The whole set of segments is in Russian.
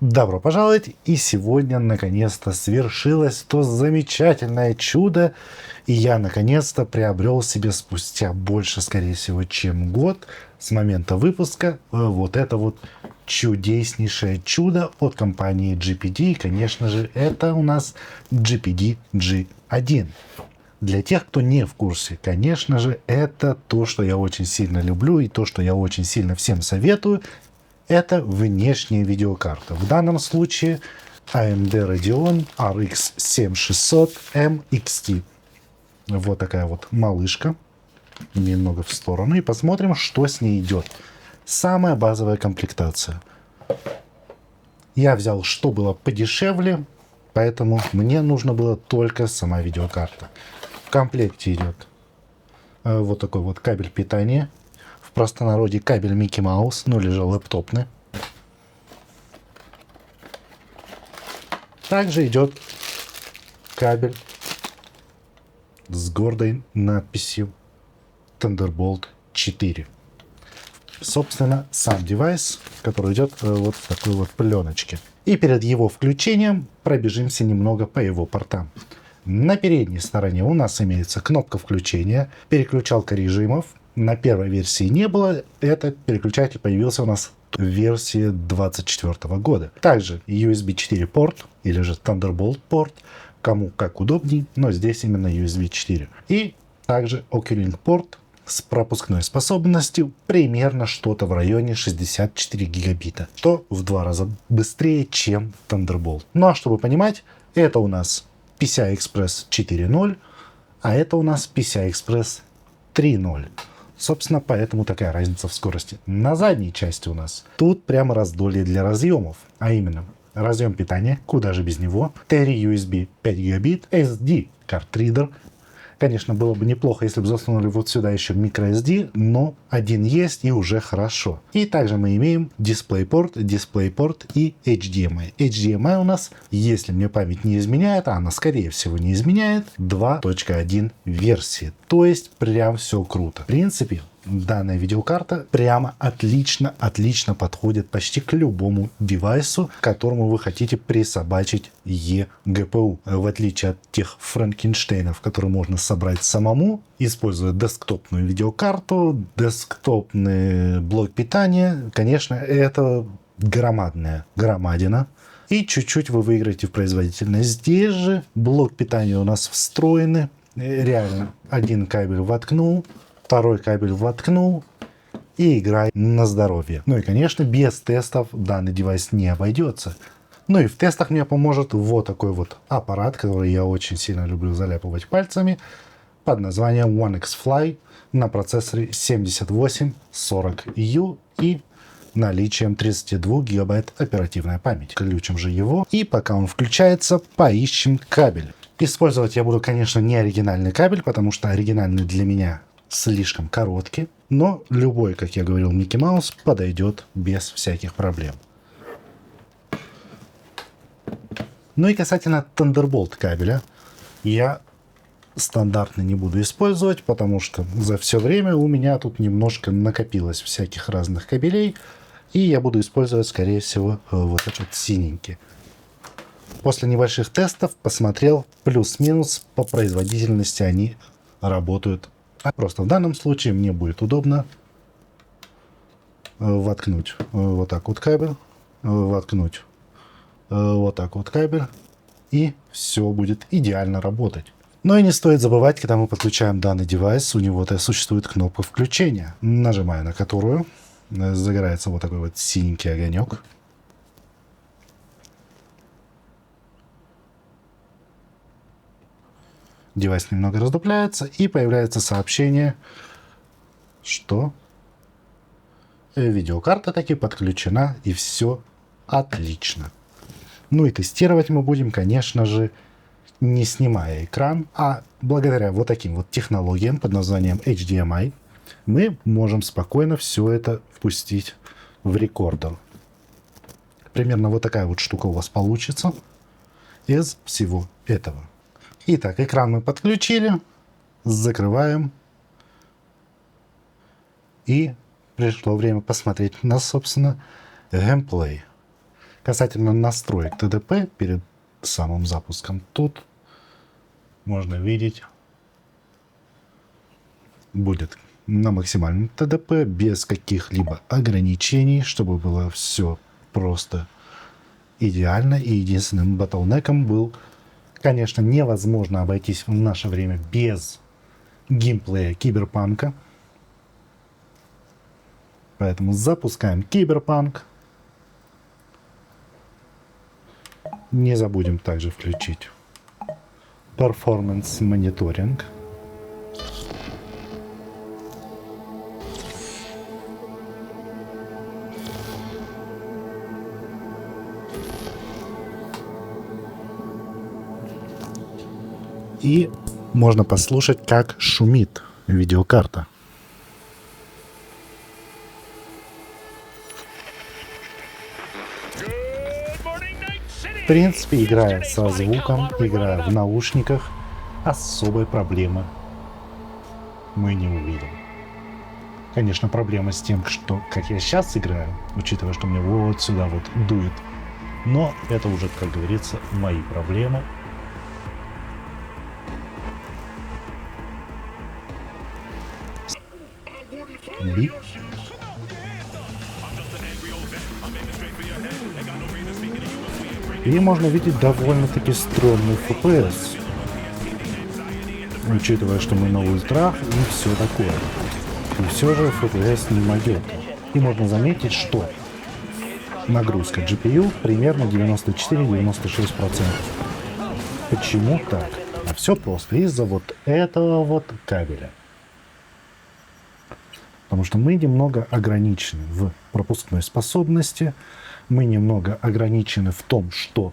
Добро пожаловать! И сегодня наконец-то свершилось то замечательное чудо, и я наконец-то приобрел себе спустя больше, скорее всего, чем год с момента выпуска вот это вот чудеснейшее чудо от компании GPD. И, конечно же, это у нас GPD G1. Для тех, кто не в курсе, конечно же, это то, что я очень сильно люблю и то, что я очень сильно всем советую. Это внешняя видеокарта. В данном случае AMD Radeon RX 7600M XT. Вот такая вот малышка. Немного в сторону. И посмотрим, что с ней идет. Самая базовая комплектация. Я взял, что было подешевле, поэтому мне нужно было только сама видеокарта. В комплекте идет вот такой вот кабель питания. В простонародье кабель Микки Маус, ну или же лэптопный. Также идет кабель с гордой надписью Thunderbolt 4. Собственно, сам девайс, который идет вот в такой вот пленочке. И перед его включением пробежимся немного по его портам. На передней стороне у нас имеется кнопка включения, переключалка режимов. На первой версии не было, этот переключатель появился у нас в версии 2024 года. Также USB 4 порт, или же Thunderbolt порт, кому как удобней, но здесь именно USB 4. И также Oculink порт с пропускной способностью примерно что-то в районе 64 гигабита, что в 2 раза быстрее, чем Thunderbolt. Ну а чтобы понимать, это у нас PCI-Express 4.0, а это у нас PCI-Express 3.0. Собственно, поэтому такая разница в скорости. На задней части у нас тут прямо раздолье для разъемов, а именно разъем питания, куда же без него, 3 USB 5 гигабит, SD картридер. Конечно, было бы неплохо, если бы засунули вот сюда еще microSD, но один есть и уже хорошо. И также мы имеем DisplayPort и HDMI. HDMI у нас, если мне память не изменяет, а она скорее всего не изменяет, 2.1 версии. То есть прям все круто. В принципе, данная видеокарта прямо отлично подходит почти к любому девайсу, к которому вы хотите присобачить eGPU. В отличие от тех франкенштейнов, которые можно собрать самому, используя десктопную видеокарту, десктопный блок питания, конечно, это громадина. И чуть-чуть вы выиграете в производительность. Здесь же блок питания у нас встроенный. Реально, один кабель воткнул, второй кабель воткнул и играй на здоровье. Ну и, конечно, без тестов данный девайс не обойдется. Ну и в тестах мне поможет вот такой вот аппарат, который я очень сильно люблю заляпывать пальцами, под названием One X Fly на процессоре 7840U и наличием 32 гигабайт оперативной памяти. Включим же его, и пока он включается, поищем кабель. Использовать я буду, конечно, не оригинальный кабель, потому что оригинальный для меня слишком короткий, но любой, как я говорил, Микки Маус подойдет без всяких проблем. Ну и касательно Thunderbolt кабеля, я стандартно не буду использовать, потому что за все время у меня тут немножко накопилось всяких разных кабелей, и я буду использовать, скорее всего, вот этот синенький. После небольших тестов посмотрел плюс-минус по производительности они работают. А просто в данном случае мне будет удобно воткнуть вот так вот кабель, воткнуть вот так вот кабель, и все будет идеально работать. Но и не стоит забывать, когда мы подключаем данный девайс, у него существует кнопка включения, нажимая на которую загорается вот такой вот синенький огонек. Девайс немного раздупляется, и появляется сообщение, что видеокарта таки подключена, и все отлично. Ну и тестировать мы будем, конечно же, не снимая экран, а благодаря вот таким вот технологиям под названием HDMI мы можем спокойно все это впустить в рекордер. Примерно вот такая вот штука у вас получится из всего этого. Итак, экран мы подключили, закрываем, и пришло время посмотреть на, собственно, геймплей. Касательно настроек ТДП перед самым запуском, тут можно видеть, будет на максимальном ТДП без каких-либо ограничений, чтобы было все просто идеально. И единственным ботлнеком был, конечно, невозможно обойтись в наше время без геймплея Киберпанка. Поэтому запускаем Киберпанк. Не забудем также включить перформанс мониторинг. И можно послушать, как шумит видеокарта. В принципе, играя со звуком, играя в наушниках, особой проблемы мы не увидим. Конечно, проблема с тем, что как я сейчас играю, учитывая, что мне вот сюда вот дует. Но это уже, как говорится, мои проблемы. Бип. И можно видеть довольно-таки стрёмный FPS, учитывая, что мы на ультрах и все такое. И все же FPS не могет. И можно заметить, что нагрузка GPU примерно 94-96%. Почему так? А все просто из-за вот этого вот кабеля. Потому что мы немного ограничены в пропускной способности, мы немного ограничены в том, что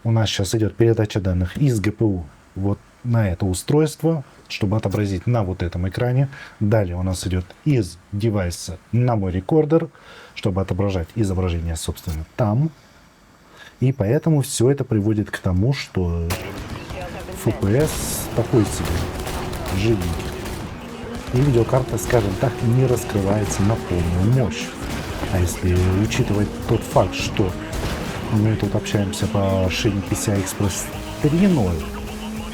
у нас сейчас идет передача данных из ГПУ вот на это устройство, чтобы отобразить на вот этом экране. Далее у нас идет из девайса на мой рекордер, чтобы отображать изображение, собственно, там. И поэтому все это приводит к тому, что FPS такой себе, живенький. И видеокарта, скажем так, не раскрывается на полную мощь. А если учитывать тот факт, что мы тут общаемся по шине PCI Express 3.0,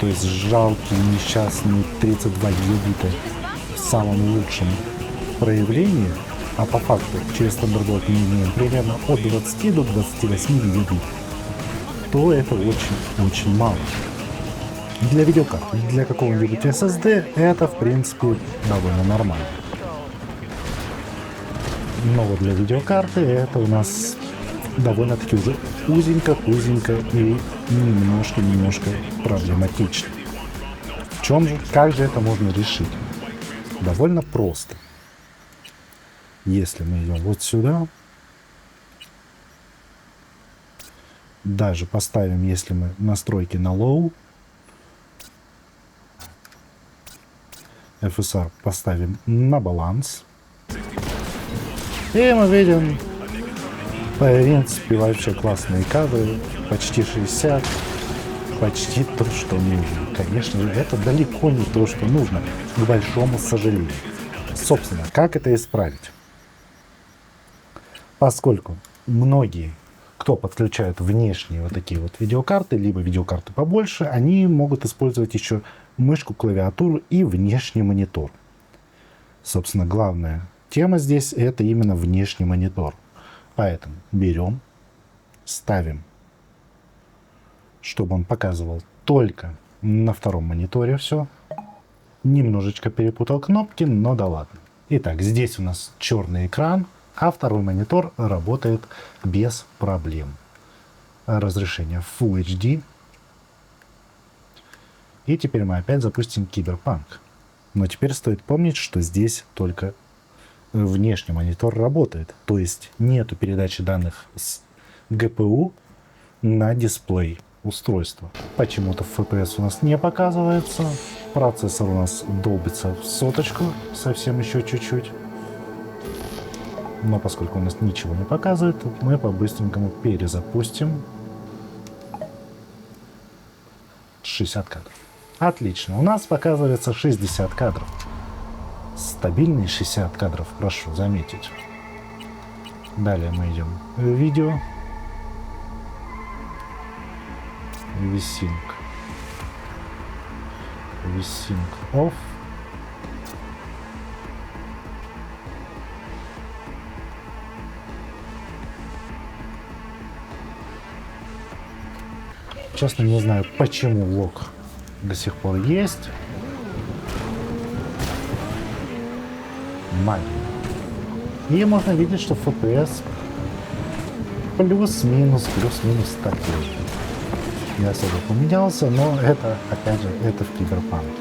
то есть жалкие несчастные 32 гигабита в самом лучшем проявлении, а по факту через Thunderbolt мы имеем примерно от 20 до 28 гигабит, то это очень мало. Для видеокарты, для какого-нибудь SSD это в принципе довольно нормально. Но вот для видеокарты это у нас довольно-таки уже узенько и немножко проблематично. В чем же, как же это можно решить? Довольно просто. Если мы идем вот сюда, даже поставим, если мы настройки на low, FSR поставим на баланс, и мы видим, в принципе, вообще классные кадры, почти 60, почти то, что нужно. Конечно, это далеко не то, что нужно, к большому сожалению. Собственно, как это исправить? Поскольку многие, кто подключают внешние вот такие вот видеокарты, либо видеокарты побольше, они могут использовать еще мышку, клавиатуру и внешний монитор. Собственно, главная тема здесь это именно внешний монитор. Поэтому берем, ставим, чтобы он показывал только на втором мониторе все. Немножечко перепутал кнопки, но да ладно. Итак, здесь у нас черный экран, а второй монитор работает без проблем. Разрешение Full HD. И теперь мы опять запустим Киберпанк. Но теперь стоит помнить, что здесь только внешний монитор работает. То есть нету передачи данных с ГПУ на дисплей устройства. Почему-то FPS у нас не показывается. Процессор у нас долбится в соточку. Совсем еще чуть-чуть. Но поскольку у нас ничего не показывает, мы по-быстренькому перезапустим. 60 кадров. Отлично. У нас показывается 60 кадров. Стабильные 60 кадров, прошу заметить. Далее мы идем в видео. VSync. VSync off. Честно, не знаю, почему лог до сих пор есть. Магия. И можно видеть, что FPS плюс-минус такой. Не особо поменялся, но это, опять же, это в Киберпанке.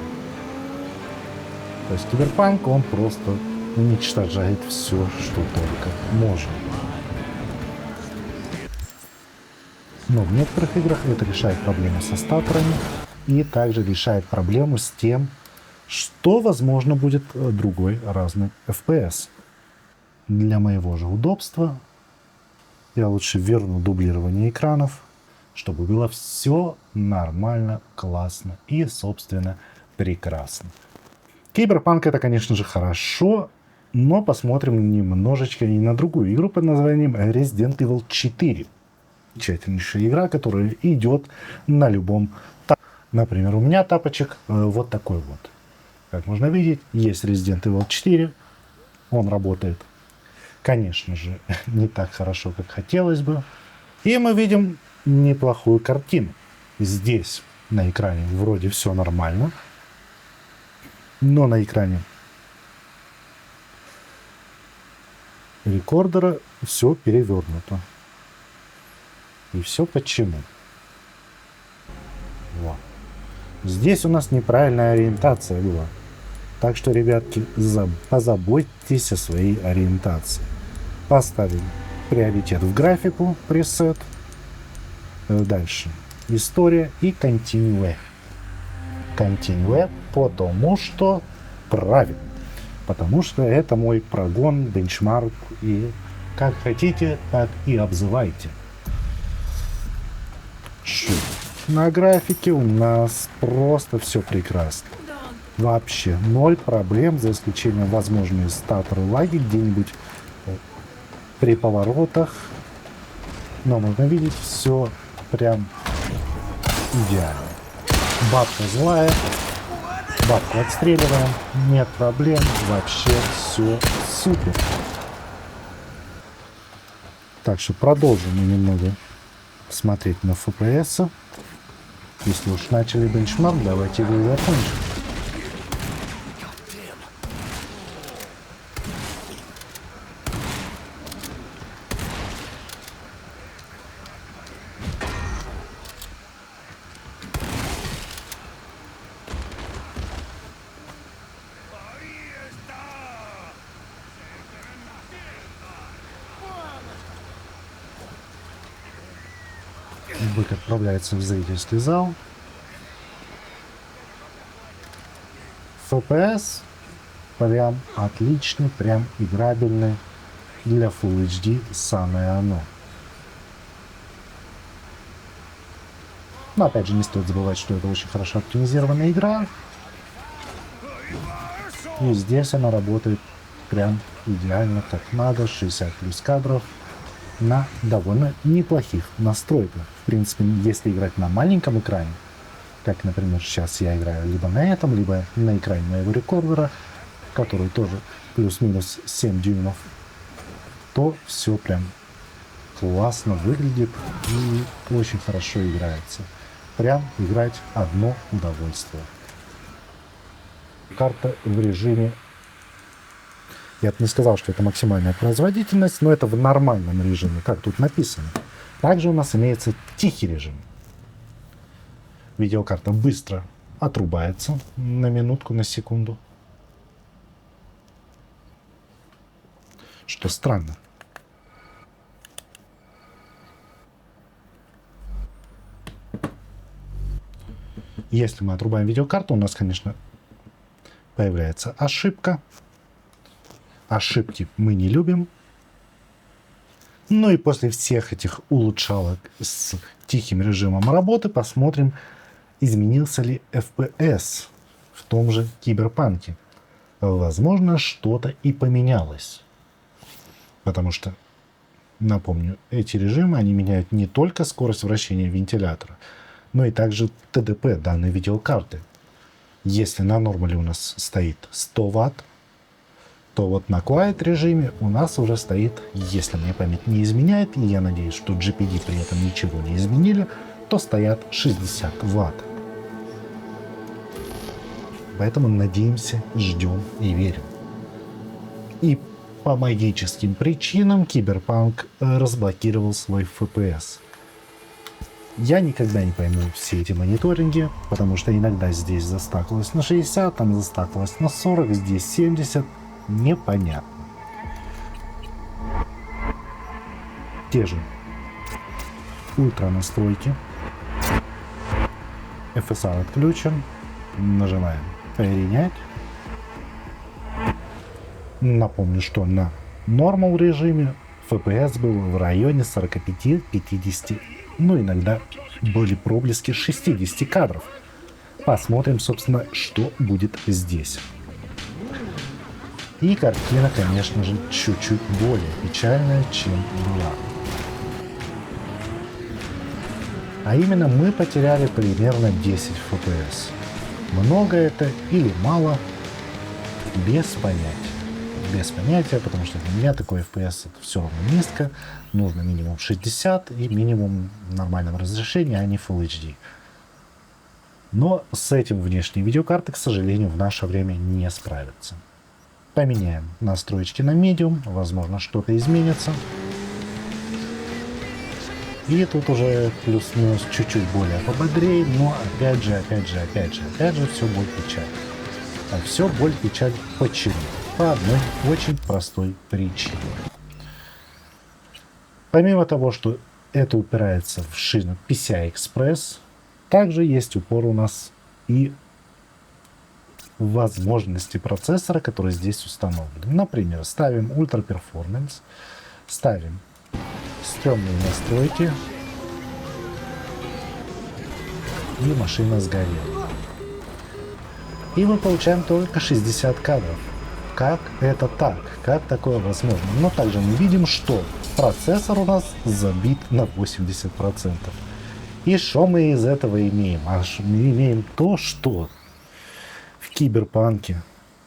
То есть Киберпанк, он просто уничтожает все, что только можно. Но в некоторых играх это решает проблему со статорами и также решает проблему с тем, что, возможно, будет другой разный FPS. Для моего же удобства я лучше верну дублирование экранов, чтобы было все нормально, классно и, собственно, прекрасно. Киберпанк это, конечно же, хорошо, но посмотрим немножечко и на другую игру под названием Resident Evil 4. Замечательнейшая игра, которая идет на любом тапочке. Например, у меня тапочек вот такой вот. Как можно видеть, есть Resident Evil 4, он работает, конечно же, не так хорошо, как хотелось бы. И мы видим неплохую картину. Здесь на экране вроде все нормально, но на экране рекордера все перевернуто. И все почему? Вот. Здесь у нас неправильная ориентация была. Так что, ребятки, позаботьтесь о своей ориентации. Поставим приоритет в графику, пресет. Дальше. История и Continue. Continue, потому что правильно. Потому что это мой прогон, бенчмарк. И как хотите, так и обзывайте. На графике у нас просто все прекрасно. Вообще ноль проблем, за исключением возможные статоры лаги где-нибудь при поворотах. Но можно видеть все прям идеально. Бабка злая, бабку отстреливаем, нет проблем, вообще все супер. Так что продолжим мы немного смотреть на FPS. Если уж начали бенчмарк, давайте его и закончим. Бык отправляется в зрительский зал. FPS прям отличный, прям играбельный. Для Full HD самое оно. Но опять же не стоит забывать, что это очень хорошо оптимизированная игра. И здесь она работает прям идеально как надо. 60 плюс кадров на довольно неплохих настройках. В принципе, если играть на маленьком экране, как, например, сейчас я играю либо на этом, либо на экране моего рекордера, который тоже плюс-минус 7 дюймов, то все прям классно выглядит и очень хорошо играется. Прям играть одно удовольствие. Карта в режиме... Я бы не сказал, что это максимальная производительность, но это в нормальном режиме, как тут написано. Также у нас имеется тихий режим. Видеокарта быстро отрубается на минутку, на секунду. Что странно. Если мы отрубаем видеокарту, у нас, конечно, появляется ошибка. Ошибки мы не любим. Ну и после всех этих улучшалок с тихим режимом работы посмотрим, изменился ли FPS в том же Киберпанке. Возможно, что-то и поменялось. Потому что, напомню, эти режимы, они меняют не только скорость вращения вентилятора, Ну и также ТДП данной видеокарты. Если на нормале у нас стоит 100 Вт, то вот на Quiet режиме у нас уже стоит, если мне память не изменяет, и я надеюсь, что GPD при этом ничего не изменили, то стоят 60 Вт. Поэтому надеемся, ждем и верим. И по магическим причинам Cyberpunk разблокировал свой FPS. Я никогда не пойму все эти мониторинги, потому что иногда здесь застакалось на 60, там застакалось на 40, здесь 70. Непонятно. Те же ультра настройки. FSR отключен. Нажимаем принять. Напомню, что на нормал режиме FPS был в районе 45-50, ну иногда были проблески 60 кадров. Посмотрим, собственно, что будет здесь. И картина, конечно же, чуть-чуть более печальная, чем была. А именно мы потеряли примерно 10 FPS. Много это или мало? Без понятия. Без понятия, потому что для меня такой FPS это все равно низко. Нужно минимум 60 и минимум нормального разрешения, а не Full HD. Но с этим внешние видеокарты, к сожалению, в наше время не справятся. Поменяем настройки на Medium, возможно, что-то изменится. И тут уже плюс-минус чуть-чуть более пободрее, но опять же, все боль печаль. А все боль печаль почему? По одной очень простой причине. Помимо того, что это упирается в шину PCI-Express, также есть упор у нас и возможности процессора, который здесь установлен. Например, ставим Ultra Performance, ставим стрёмные настройки, и машина сгорела. И мы получаем только 60 кадров. Как это так? Как такое возможно? Но также мы видим, что процессор у нас забит на 80%. И что мы из этого имеем? Мы имеем то, что в Киберпанке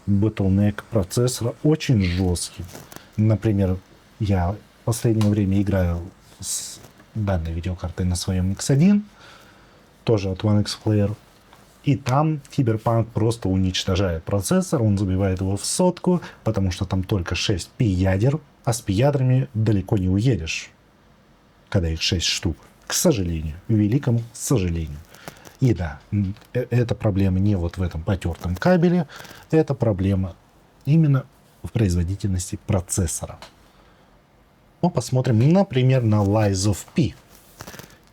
Bottleneck процессора очень жесткий. Например, я в последнее время играю с данной видеокартой на своем X1, тоже от One X Player. И там Cyberpunk просто уничтожает процессор, он забивает его в сотку, потому что там только 6 пи-ядер, а с пи-ядрами далеко не уедешь, когда их 6 штук. К сожалению, великому сожалению. И да, эта проблема не вот в этом потертом кабеле, это проблема именно в производительности процессора. Ну, посмотрим, например, на Lies of P.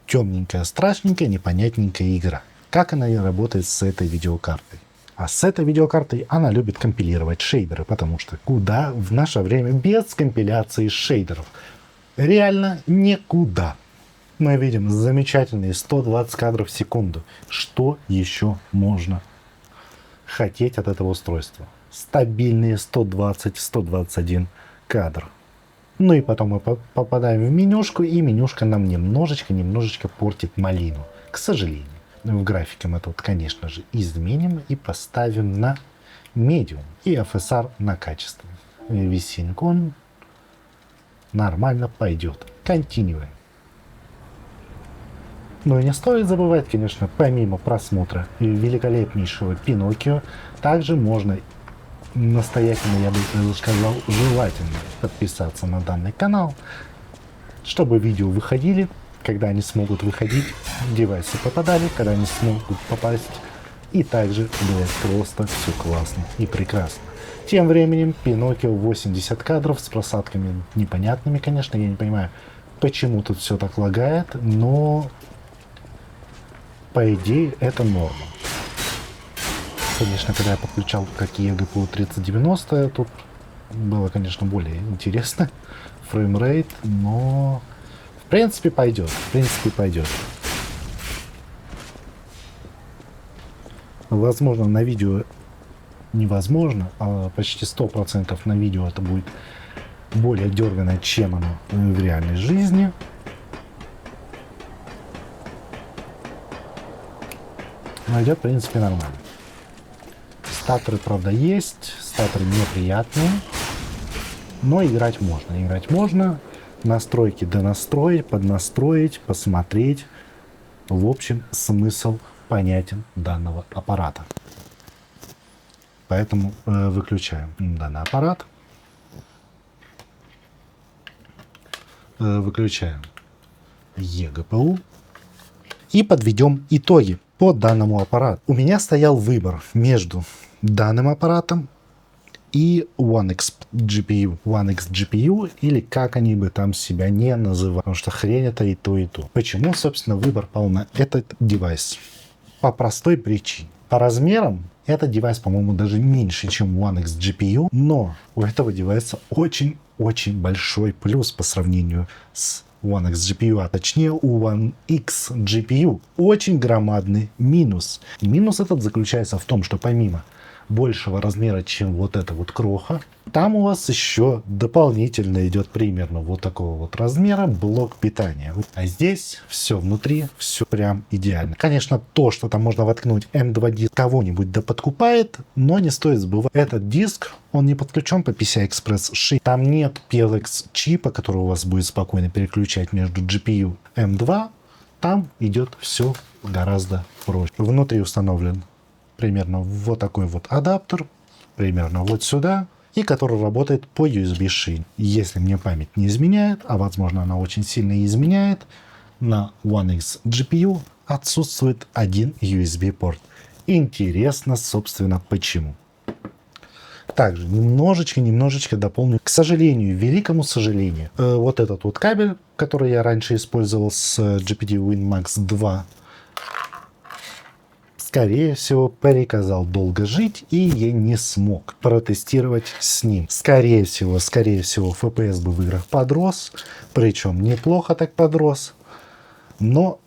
Темненькая, страшненькая, непонятненькая игра. Как она и работает с этой видеокартой? А с этой видеокартой она любит компилировать шейдеры, потому что куда в наше время без компиляции шейдеров? Реально никуда. Мы видим замечательные 120 кадров в секунду. Что еще можно хотеть от этого устройства? Стабильные 120-121 кадр. Ну и потом мы попадаем в менюшку, и менюшка нам немножечко портит малину. К сожалению. В графике мы тут, конечно же, изменим и поставим на Medium. И FSR на качество. VSync on нормально пойдет. Continue. Ну и не стоит забывать, конечно, помимо просмотра великолепнейшего Пиноккио, также можно настоятельно, я бы сказал, желательно подписаться на данный канал, чтобы видео выходили, когда они смогут выходить, девайсы попадали, когда они смогут попасть, и также было просто все классно и прекрасно. Тем временем Пиноккио 80 кадров с просадками непонятными, конечно, я не понимаю, почему тут все так лагает, но по идее это норма. Конечно, когда я подключал как eGPU 3090, тут было, конечно, более интересно фреймрейт, но в принципе пойдет, Возможно, на видео невозможно, а почти 100% на видео это будет более дерганое, чем оно в реальной жизни. Но идет, в принципе, нормально. Статоры, правда, есть. Статоры неприятные. Но играть можно. Играть можно. Настройки донастроить, поднастроить, посмотреть. В общем, смысл понятен данного аппарата. Поэтому выключаем данный аппарат. Выключаем eGPU. И подведем итоги по данному аппарату. У меня стоял выбор между данным аппаратом и One X GPU, или как они бы там себя не называли, потому что хрень это и то, и то. Почему, собственно, выбор пал на этот девайс? По простой причине. По размерам этот девайс, по-моему, даже меньше, чем One X GPU, но у этого девайса очень большой плюс по сравнению с One X GPU, а точнее у One X GPU очень громадный минус. И минус этот заключается в том, что помимо большего размера, чем вот эта вот кроха, там у вас еще дополнительно идет примерно вот такого вот размера блок питания. А здесь все внутри, все прям идеально. Конечно, то, что там можно воткнуть M2 диск, кого-нибудь да подкупает, но не стоит забывать. Этот диск, он не подключен по PCI-Express 6. Там нет PLX чипа, который у вас будет спокойно переключать между GPU M2. Там идет все гораздо проще. Внутри установлен примерно вот такой вот адаптер, примерно вот сюда, и который работает по USB шине. Если мне память не изменяет, а возможно она очень сильно изменяет, на One X GPU отсутствует один USB порт. Интересно, собственно, почему. Также немножечко дополню. К сожалению, великому сожалению, вот этот вот кабель, который я раньше использовал с GPD WinMax 2, скорее всего, приказал долго жить, и я не смог протестировать с ним. Скорее всего, FPS бы в играх подрос, причем неплохо так подрос, но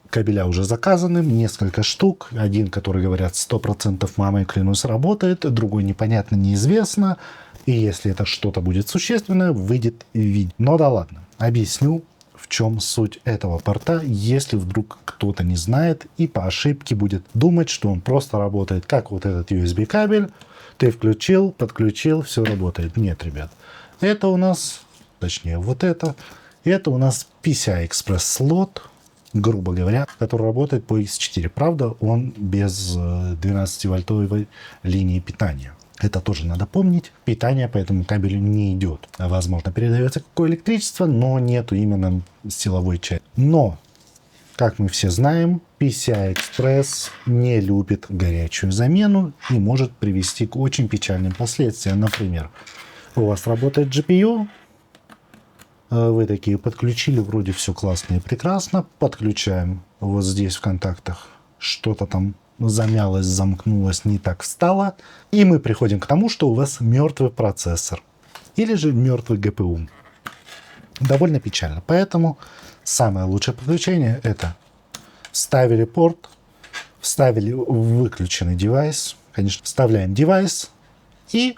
кабеля уже заказаны, несколько штук. Один, который, говорят, 100% мамой клянусь, работает, другой непонятно, неизвестно. И если это что-то будет существенное, выйдет видео. Но да ладно, объясню, в чем суть этого порта, если вдруг кто-то не знает и по ошибке будет думать, что он просто работает как вот этот USB кабель. Ты включил, подключил, все работает. Нет, ребят. Это у нас, точнее вот это у нас PCI-Express слот, грубо говоря, который работает по X4. Правда, он без 12-вольтовой линии питания. Это тоже надо помнить. Питание по этому кабелю не идет. Возможно, передается какое электричество, но нету именно силовой части. Но, как мы все знаем, PCI-Express не любит горячую замену и может привести к очень печальным последствиям. Например, у вас работает GPU, вы такие подключили, вроде все классно и прекрасно. Подключаем вот здесь в контактах, что-то там замялось, замкнулось, не так встало. И мы приходим к тому, что у вас мертвый процессор. Или же мертвый GPU. Довольно печально. Поэтому самое лучшее подключение — это вставили порт, вставили выключенный девайс. Конечно, вставляем девайс и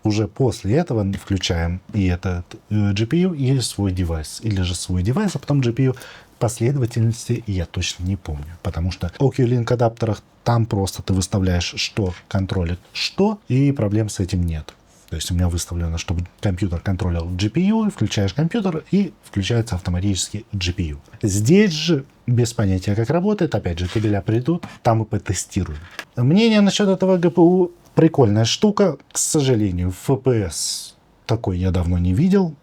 уже после этого включаем и этот GPU, и свой девайс. Или же свой девайс, а потом GPU. Последовательности я точно не помню. Потому что в OQ-Link адаптерах там просто ты выставляешь, что контролит что, и проблем с этим нет. То есть у меня выставлено, чтобы компьютер контролил GPU, включаешь компьютер, и включается автоматически GPU. Здесь же без понятия, как работает. Опять же, кабеля придут, там и потестируем. Мнение насчет этого GPU: прикольная штука. К сожалению, FPS такой я давно не видел.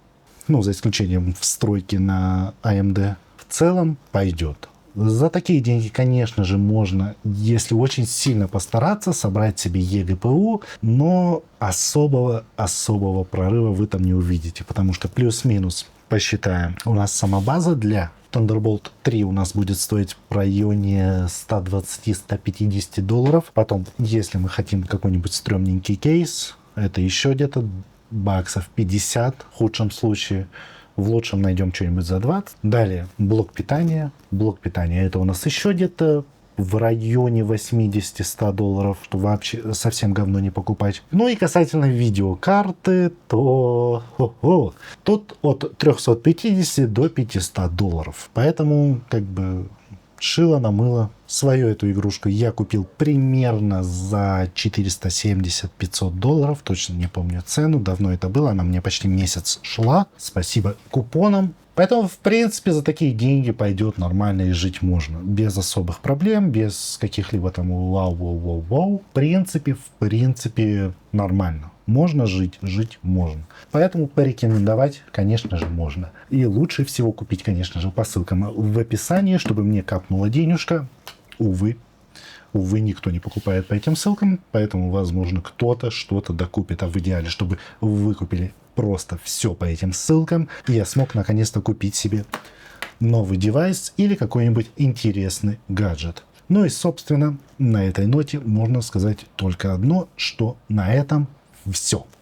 Ну, за исключением встройки на AMD. В целом пойдет. За такие деньги, конечно же, можно, если очень сильно постараться, собрать себе eGPU, но особого прорыва вы там не увидите, потому что плюс-минус посчитаем. У нас сама база для Thunderbolt 3 у нас будет стоить в районе $120-150. Потом, если мы хотим какой-нибудь стрёмненький кейс, это еще где-то баксов 50 в худшем случае. В лучшем найдем что-нибудь за 20. Далее блок питания. Блок питания это у нас еще где-то в районе $80-100, что вообще совсем говно не покупать. Ну и касательно видеокарты, то тут от $350 до $500. Поэтому как бы шило на мыло. Свою эту игрушку я купил примерно за 470-500 долларов. Точно не помню цену. Давно это было. Она мне почти месяц шла. Спасибо купонам. Поэтому, в принципе, за такие деньги пойдет нормально и жить можно. Без особых проблем, без каких-либо там вау-вау-вау-вау. В принципе, нормально. Можно жить можно. Поэтому порекомендовать, конечно же, можно. И лучше всего купить, конечно же, по ссылкам в описании, чтобы мне капнула денежка. Увы, никто не покупает по этим ссылкам, поэтому, возможно, кто-то что-то докупит. А в идеале, чтобы вы купили просто все по этим ссылкам, и я смог наконец-то купить себе новый девайс или какой-нибудь интересный гаджет. Ну и, собственно, на этой ноте можно сказать только одно, что на этом все.